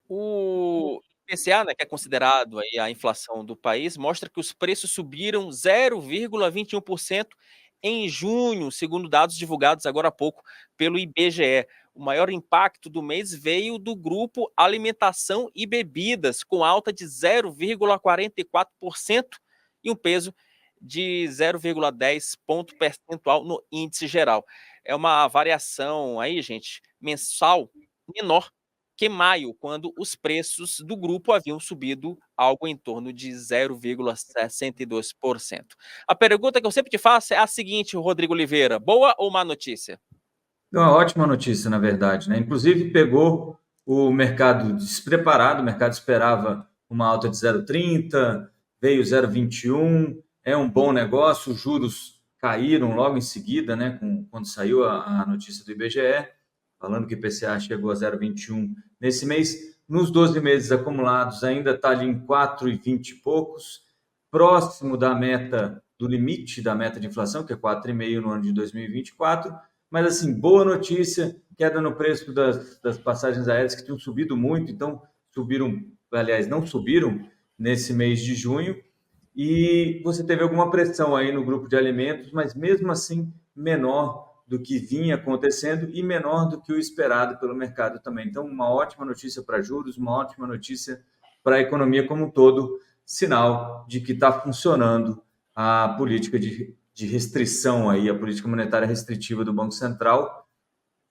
O IPCA, né, que é considerado aí a inflação do país, mostra que os preços subiram 0,21% em junho, segundo dados divulgados agora há pouco pelo IBGE. O maior impacto do mês veio do grupo alimentação e bebidas, com alta de 0,44% e um peso de 0,10 ponto percentual no índice geral. É uma variação aí, gente, mensal menor que maio, quando os preços do grupo haviam subido algo em torno de 0,62%. A pergunta que eu sempre te faço é a seguinte, Rodrigo Oliveira: boa ou má notícia? É uma ótima notícia, na verdade, né? Inclusive pegou o mercado despreparado, o mercado esperava uma alta de 0,30, veio 0,21, é um bom negócio, os juros caíram logo em seguida, né? Quando saiu a notícia do IBGE, falando que o IPCA chegou a 0,21 nesse mês. Nos 12 meses acumulados ainda está ali em 4,20 e poucos, próximo da meta, do limite da meta de inflação, que é 4,5 no ano de 2024. Mas, assim, boa notícia, queda no preço das passagens aéreas que tinham subido muito, então subiram, aliás, não subiram nesse mês de junho, e você teve alguma pressão aí no grupo de alimentos, mas mesmo assim menor do que vinha acontecendo e menor do que o esperado pelo mercado também. Então, uma ótima notícia para juros, uma ótima notícia para a economia como um todo, sinal de que está funcionando a política de restrição aí, a política monetária restritiva do Banco Central,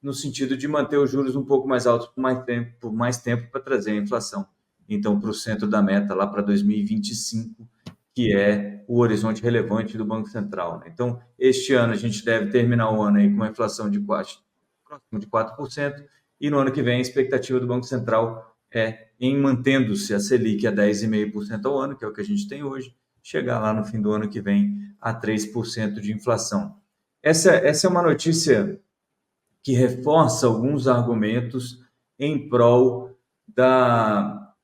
no sentido de manter os juros um pouco mais altos por mais tempo para trazer a inflação. Então, para o centro da meta, lá para 2025, que é o horizonte relevante do Banco Central. Então, este ano a gente deve terminar o ano aí com uma inflação de próximo de 4%, e no ano que vem a expectativa do Banco Central é, em mantendo-se a Selic a 10,5% ao ano, que é o que a gente tem hoje, chegar lá no fim do ano que vem a 3% de inflação. Essa é uma notícia que reforça alguns argumentos em prol da,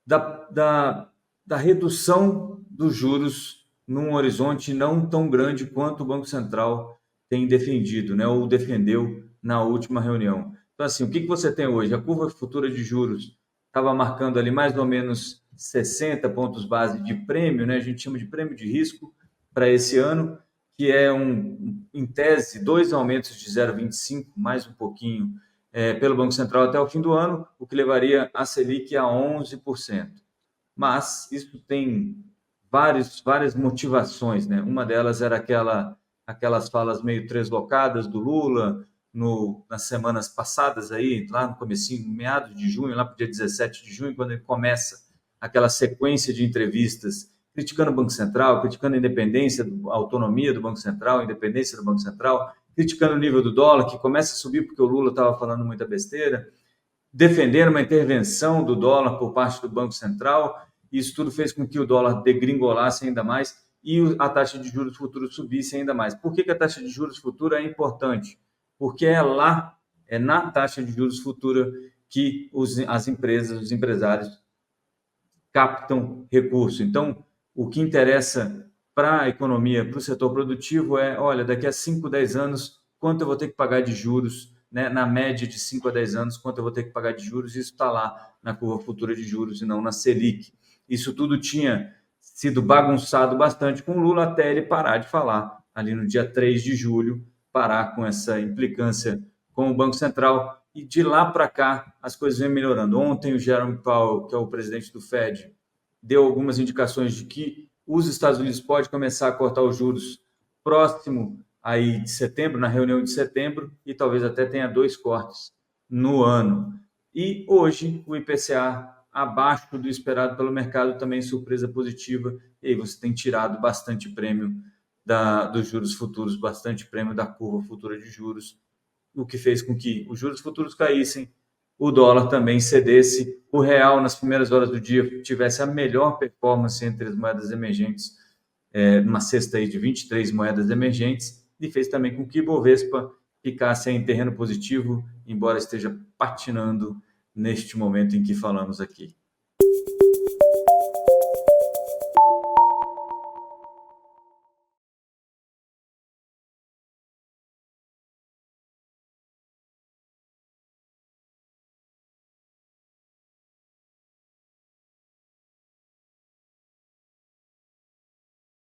da, da, da redução dos juros num horizonte não tão grande quanto o Banco Central tem defendido, né, ou defendeu na última reunião. Então, assim, o que você tem hoje? A curva futura de juros estava marcando ali mais ou menos 60 pontos base de prêmio, né? A gente chama de prêmio de risco para esse ano, que é em tese, dois aumentos de 0,25, mais um pouquinho, pelo Banco Central até o fim do ano, o que levaria a Selic a 11%. Mas isso tem várias motivações, né? Uma delas era aquelas falas meio treslocadas do Lula nas semanas passadas aí, lá no comecinho, meados de junho, lá para o dia 17 de junho, quando ele começa aquela sequência de entrevistas criticando o Banco Central, criticando a independência, a autonomia do Banco Central, a independência do Banco Central, criticando o nível do dólar, que começa a subir porque o Lula estava falando muita besteira, defendendo uma intervenção do dólar por parte do Banco Central. Isso tudo fez com que o dólar degringolasse ainda mais e a taxa de juros futuros subisse ainda mais. Por que a taxa de juros futura é importante? Porque é na taxa de juros futura que as empresas, os empresários captam recurso. Então, o que interessa para a economia, para o setor produtivo é, olha, daqui a 5, 10 anos, quanto eu vou ter que pagar de juros, né? Na média de 5 a 10 anos, quanto eu vou ter que pagar de juros, isso está lá na curva futura de juros e não na Selic. Isso tudo tinha sido bagunçado bastante com o Lula até ele parar de falar, ali no dia 3 de julho, parar com essa implicância com o Banco Central, e de lá para cá as coisas vêm melhorando. Ontem o Jerome Powell, que é o presidente do Fed, deu algumas indicações de que os Estados Unidos podem começar a cortar os juros próximo aí de setembro, na reunião de setembro, e talvez até tenha 2 cortes no ano. E hoje o IPCA abaixo do esperado pelo mercado, também surpresa positiva, e aí você tem tirado bastante prêmio dos juros futuros, bastante prêmio da curva futura de juros, o que fez com que os juros futuros caíssem, o dólar também cedesse, o real nas primeiras horas do dia tivesse a melhor performance entre as moedas emergentes, uma cesta aí de 23 moedas emergentes, e fez também com que o Bovespa ficasse em terreno positivo, embora esteja patinando neste momento em que falamos aqui.